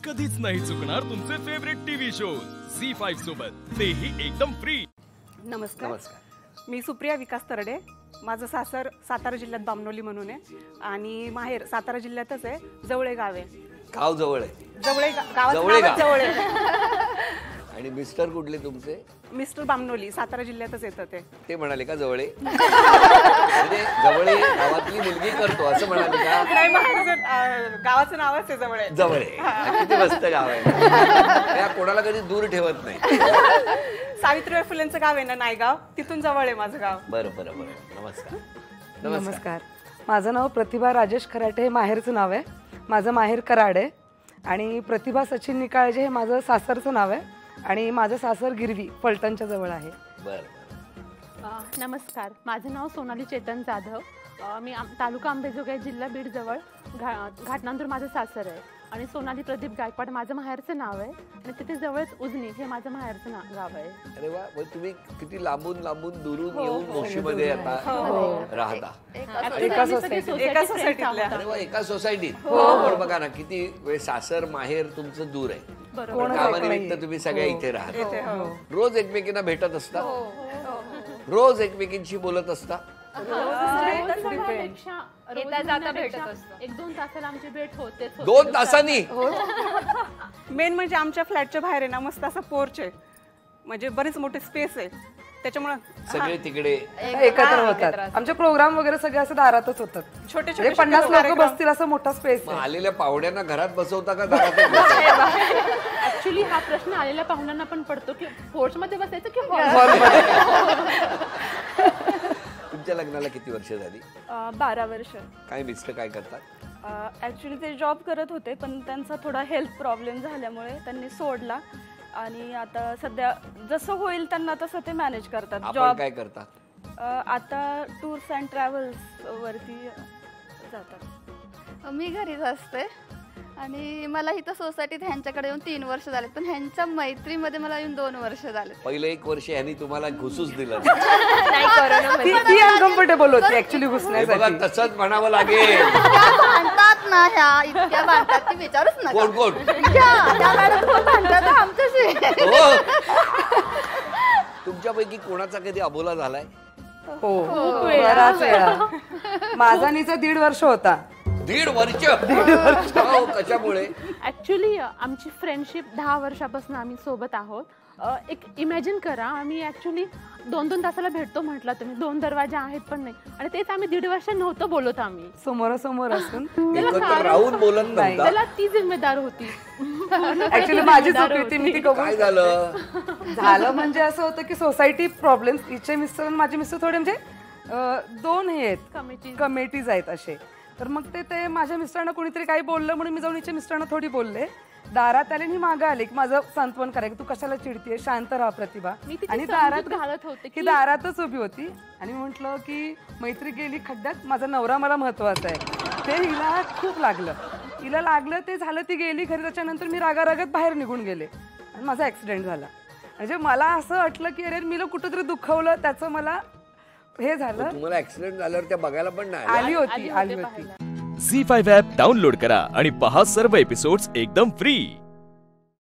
कधीच नाही चुकणार तुमचे फेवरेट टीव्ही शोज झी5 सोबत, तेही एकदम फ्री। नमस्कार, मी सुप्रिया विकास तरडे। माझं सासर सातारा जिल्ह्यात बामनोली म्हणून आहे आणि माहेर सातारा जिल्ह्यातच आहे, जवळे गाव आहे। गाव जवळ आहे, जवळे गावात जवळ आहे। आणि मिस्टर कुठले तुमचे? मिस्टर बामनोली, सातारा जिल्ह्यातच येतं ते म्हणाले का जवळे? म्हणजे जवळे गावातली मुलगी करतो असं म्हणाले का? नाही, माहेर गावाचं नावच आहे जवळे। जवळे किती मस्त गाव आहे, त्या कोणाला कधी दूर ठेवत नाही। सावित्रीबाई फुलेंचं गाव आहे ना, नायगाव, तिथून जवळ आहे माझं गाव। बरं बरं बरं। नमस्कार। नमस्कार, माझं नाव प्रतिभा राजेश खराटे, हे माहेरचं नाव आहे। माझं माहेर कराड आहे आणि प्रतिभा सचिन निकाळजे हे माझं सासरचं नाव आहे आणि माझं सासर गिरवी फलटणच्या जवळ आहे। बरं। नमस्कार, माझं नाव सोनाली चेतन जाधव। मी तालुका अंबेजोगाई, जिल्हा बीड जवळ घाटनांदूर माझं सासर आहे आणि सोनाली प्रदीप गायकवाड माझं माहेरचं नाव आहे आणि तिथे जवळच उजनी हे माझं माहेरचं गाव आहे। अरे वा, तुम्ही किती लांबून लांबून दुरून येऊन मोशीमध्ये आता राहता? एका सोसायटीत। अरे वा, एका सोसायटीत। पण बघा ना, किती वेळ सासर माहेर तुमचं दूर आहे, कामानिमित्त तुम्ही सगळ्या इथे राहता। रोज एकमेकींना भेटत असता, रोज एकमेकींशी बोलत असता? एक दोन तासाला आमची भेट होते। 2 तासांनी? मेन म्हणजे आमच्या फ्लॅटच्या बाहेर आहे ना, मस्त असं पोर्च आहे, म्हणजे बरेच मोठे स्पेस आहे, त्याच्यामुळे सगळे तिकडे एकत्र होतात। आमचे प्रोग्राम वगैरे सगळे असं दारातच होतात, छोटे छोटे 50 लोक बसतील असं मोठा स्पेस आहे। आलेल्या पाहुण्यांना घरात बसवता का दारात? ऍक्च्युली हा प्रश्न आलेल्या पाहुण्यांना पण पडतो की पोर्च मध्ये बसायचं की हॉलमध्ये। तुमच्या लग्नाला किती वर्ष झाली? 12 वर्ष। काय मिस्टर काय करतात? ऍक्च्युली ते जॉब करत होते, पण त्यांचा थोडा हेल्थ प्रॉब्लेम झाल्यामुळे त्यांनी सोडला आणि आता सध्या जसं होईल त्यांना तसं ते मॅनेज करतात। जॉब काय करतात? आता टूर्स अँड ट्रॅव्हल्स वरती जातात। मी घरीच असते आणि मला इथं सोसायटीत ह्यांच्याकडे येऊन 3 वर्ष झाले, पण ह्यांच्या मैत्रीमध्ये मला येऊन 2 वर्ष झाले। पहिलं 1 वर्ष ह्यांनी तुम्हाला घुसूच दिलं ती अनकम्फर्टेबल होती ऍक्च्युली घुसण्यासाठी। तसंच म्हणावं लागेल। भांडतात ना ह्या, इतक्या भांडतात की विचारूच नका। कोण कोण? त्या मॅडम खूप भांडतात आमच्याशी। तुमच्यापैकी कोणाचा कधी अबोला झालाय? हो, बराच वेळा। माझा नीचा 1.5 वर्ष होता। 1.5 वर्ष? कशामुळे? ऍक्च्युली आमची फ्रेंडशिप 10 वर्षापासून आम्ही सोबत आहोत। एक इमॅजिन करा, आम्ही ऍक्च्युली 2-2 तासाला भेटतो म्हटलं तुम्ही, 2 दरवाजे आहेत पण नाही, आणि तेच आम्ही 1.5 वर्ष नव्हतो बोलत। आम्ही समोरासमोर असून राहून बोलत नाही, त्याला ती जिम्मेदार होती। ऍक्च्युली माझी चूक होती, मी ती काय झालं म्हणजे असं होतं की सोसायटी प्रॉब्लेम, हिचे मिस्टर आणि माझे मिस्टर थोडे म्हणजे 2 हे आहेत, कमिटीज आहेत असे। तर मग ते माझ्या मिस्टरांना कोणीतरी काही बोललं म्हणून मी जाऊन हिच्या मिस्टरांना थोडी बोलले। दारात आले आणि मागं आले की माझं सांत्वन करायचं, तू कशाला चिडतीये, शांत राहा प्रतिभा। आणि दारात घालत होते की दारातच उभी होती आणि म्हटलं की मैत्री गेली खड्ड्यात, माझा नवरा मला महत्वाचा आहे। ते हिला खूप लागलं, हिला लागलं, ते झालं, ती गेली घरी। त्याच्यानंतर मी रागारागात बाहेर निघून गेले आणि माझा ऍक्सिडेंट झाला। म्हणजे मला असं वाटलं की अरे मी कुठंतरी दुखवलं, त्याचं मला हे झालं। तुम्हाला ऍक्सिडेंट झाल्यावर त्या बघायला पण नाही आली होती। झी5 ॲप डाउनलोड करा आणि पहा सर्व एपिसोड्स एकदम फ्री।